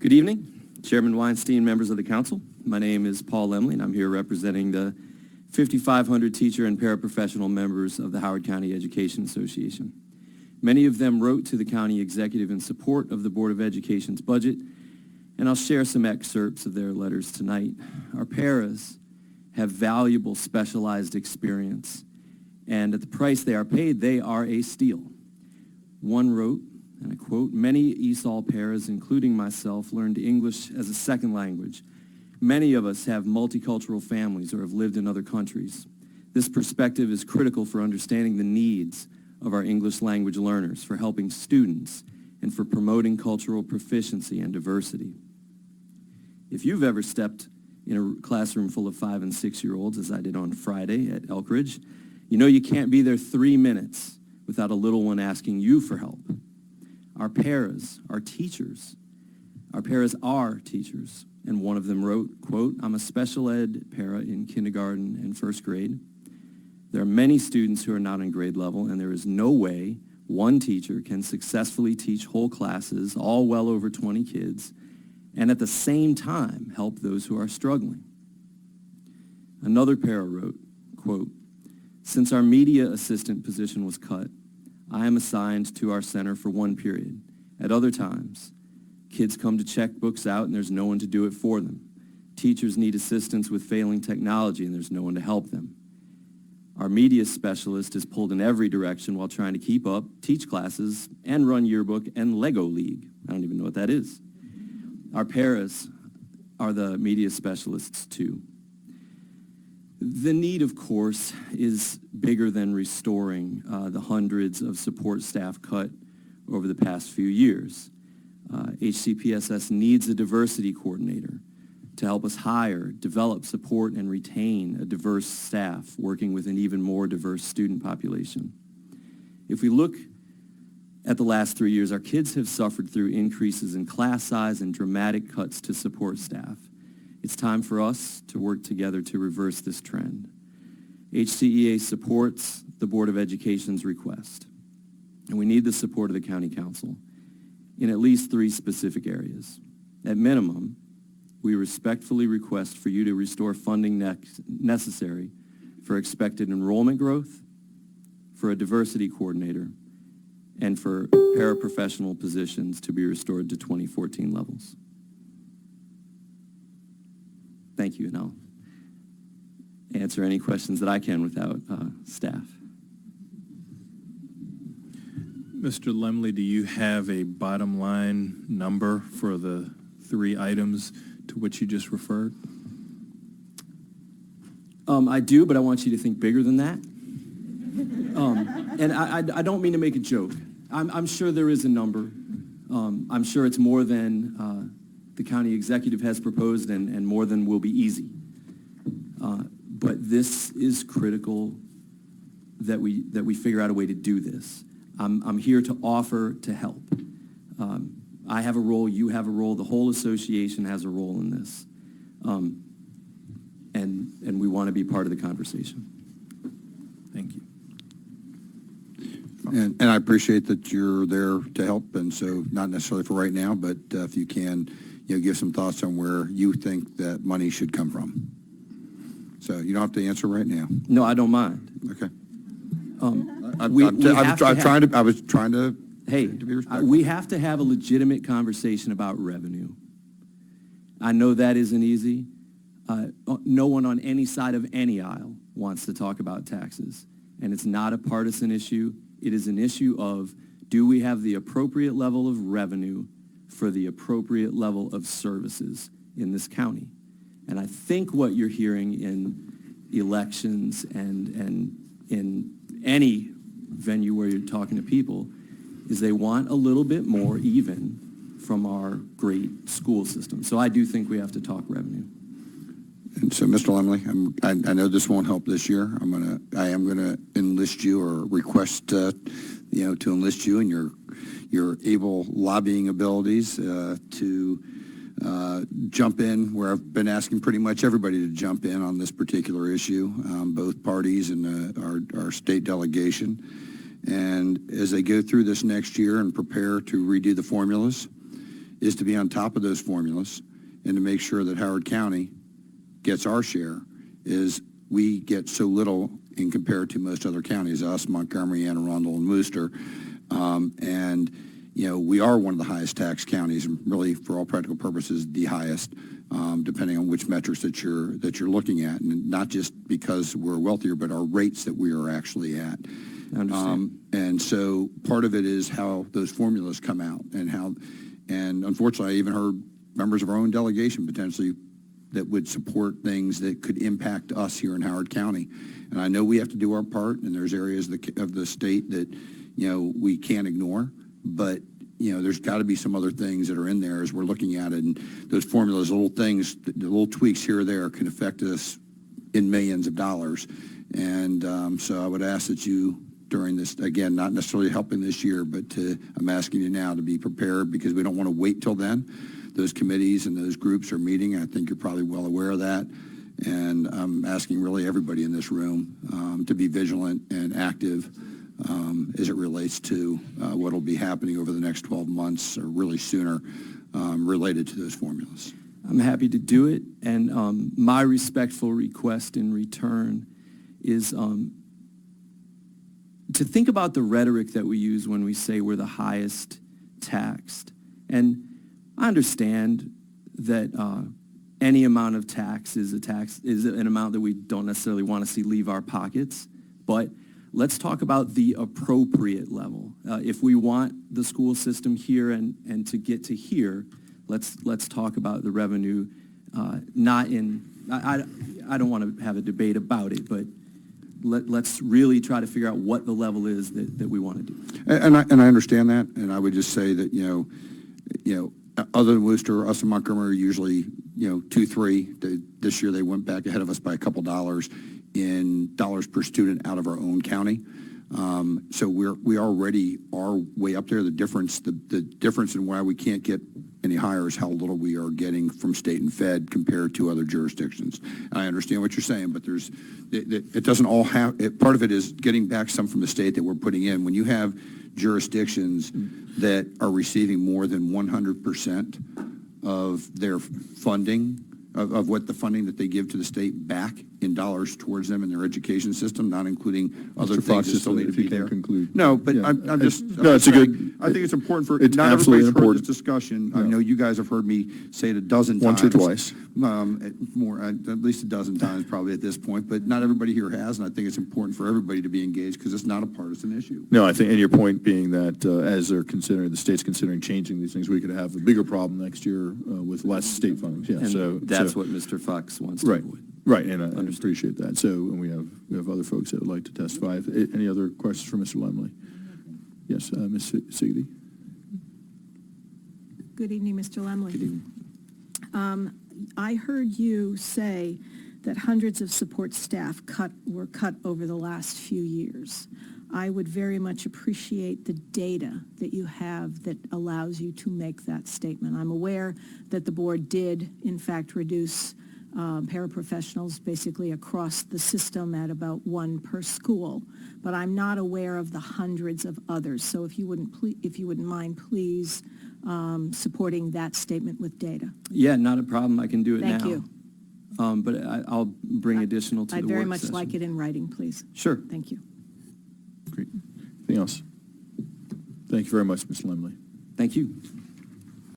Good evening, Chairman Weinstein, members of the council. My name is Paul Lemle, and I'm here representing the 5,500 teacher and paraprofessional members of the Howard County Education Association. Many of them wrote to the county executive in support of the Board of Education's budget, and I'll share some excerpts of their letters tonight. Our paras have valuable specialized experience, and at the price they are paid, they are a steal. One wrote, and I quote, "Many ESOL paras, including myself, learned English as a second language. Many of us have multicultural families or have lived in other countries. This perspective is critical for understanding the needs of our English language learners, for helping students, and for promoting cultural proficiency and diversity." If you've ever stepped in a classroom full of 5- and 6-year-olds, as I did on Friday at Elk Ridge, you know you can't be there 3 minutes without a little one asking you for help. Our paras are teachers. Our paras are teachers. And one of them wrote, quote, "I'm a special ed para in kindergarten and first grade. There are many students who are not in grade level, and there is no way one teacher can successfully teach whole classes, all well over 20 kids, and at the same time help those who are struggling." Another para wrote, quote, "Since our media assistant position was cut, I am assigned to our center for one period. At other times, kids come to check books out and there's no one to do it for them. Teachers need assistance with failing technology and there's no one to help them. Our media specialist is pulled in every direction while trying to keep up, teach classes, and run yearbook and Lego League." I don't even know what that is. Our paras are the media specialists too. The need, of course, is bigger than restoring the hundreds of support staff cut over the past few years. HCPSS needs a diversity coordinator to help us hire, develop, support, and retain a diverse staff working with an even more diverse student population. If we look at the last 3 years, our kids have suffered through increases in class size and dramatic cuts to support staff. It's time for us to work together to reverse this trend. HCEA supports the Board of Education's request, and we need the support of the County Council in at least 3 specific areas. At minimum, we respectfully request for you to restore funding necessary for expected enrollment growth, for a diversity coordinator, and for paraprofessional positions to be restored to 2014 levels. Thank you, and I'll answer any questions that I can without staff. Mr. Lemle, do you have a bottom line number for the 3 items to which you just referred? I do, but I want you to think bigger than that. And I don't mean to make a joke. I'm sure there is a number. I'm sure it's more than the county executive has proposed and more than will be easy. But this is critical that we figure out a way to do this. I'm here to offer to help. I have a role, you have a role, the whole association has a role in this. And we want to be part of the conversation. Thank you. And I appreciate that you're there to help, and so not necessarily for right now, but if you can, give some thoughts on where you think that money should come from. So you don't have to answer right now. No, I don't mind. Okay. I was trying to. Hey, to be respectful. we have to have a legitimate conversation about revenue. I know that isn't easy. No one on any side of any aisle wants to talk about taxes, and it's not a partisan issue. It is an issue of, do we have the appropriate level of revenue for the appropriate level of services in this county? And I think what you're hearing in elections and in any venue where you're talking to people is they want a little bit more even from our great school system. So I do think we have to talk revenue. And so, Mr. Lemle, I know this won't help this year. I am gonna enlist you or request, to enlist you and your able lobbying abilities to jump in where I've been asking pretty much everybody to jump in on this particular issue, both parties and our state delegation. And as they go through this next year and prepare to redo the formulas, is to be on top of those formulas and to make sure that Howard County gets our share. Is we get so little in compared to most other counties, us, Montgomery, Anne Arundel, and Worcester. And, you know, we are one of the highest tax counties, and really, for all practical purposes, the highest, depending on which metrics that you're looking at, and not just because we're wealthier, but our rates that we are actually at. I understand. And so part of it is how those formulas come out, and unfortunately, I even heard members of our own delegation potentially that would support things that could impact us here in Howard County. And I know we have to do our part, and there's areas of the state that, you know, we can't ignore, but, you know, there's got to be some other things that are in there as we're looking at it. And those formulas, little things, the little tweaks here or there can affect us in millions of dollars. And so I would ask that you, during this, again, not necessarily helping this year, but I'm asking you now to be prepared, because we don't want to wait till then. Those committees and those groups are meeting. I think you're probably well aware of that. And I'm asking really everybody in this room to be vigilant and active as it relates to what will be happening over the next 12 months, or really sooner, related to those formulas. I'm happy to do it, and my respectful request in return is to think about the rhetoric that we use when we say we're the highest taxed. And I understand that any amount of tax is an amount that we don't necessarily want to see leave our pockets, but let's talk about the appropriate level. If we want the school system here and to get to here, let's talk about the revenue. I don't want to have a debate about it, but let's really try to figure out what the level is that we want to do. And I understand that, and I would just say that, you know, other than Worcester, us and Montgomery are usually, you know, 2-3. This year they went back ahead of us by a couple dollars in dollars per student out of our own county. So we already are way up there. The difference in why we can't get any higher is how little we are getting from state and fed compared to other jurisdictions. And I understand what you're saying, but it doesn't all have. Part of it is getting back some from the state that we're putting in. When you have jurisdictions that are receiving more than 100% of their funding, of what the funding that they give to the state back in dollars towards them in their education system, not including other Mr. things Fox, that just still need to if you be can there. conclude. No, but Yeah. I'm just. No, it's a good. I think it's important for, It's not absolutely everybody's heard important. this discussion. I No. know you guys have heard me say it a dozen Once times. or twice. At least a dozen times probably at this point, but not everybody here has, and I think it's important for everybody to be engaged, because it's not a partisan issue. No, I think, and your point being that as the state's considering changing these things, we could have a bigger problem next year with less state funding. Yeah, And that's what Mr. Fox wants to Right. avoid. Right, and I appreciate that. So, and we have other folks that would like to testify. Any other questions for Mr. Lemle? Yes, Ms. Siggety. Good evening, Mr. Lemle. Good evening. I heard you say that hundreds of support staff were cut over the last few years. I would very much appreciate the data that you have that allows you to make that statement. I'm aware that the board did, in fact, reduce paraprofessionals basically across the system at about one per school, but I'm not aware of the hundreds of others. So if you wouldn't mind, please supporting that statement with data. Yeah, not a problem. I can do it now. Thank you. But I'll bring additional to the I'd work very much session. like it in writing, please. Sure. Thank you. Great. Anything else? Thank you very much, Mr. Lemle. Thank you.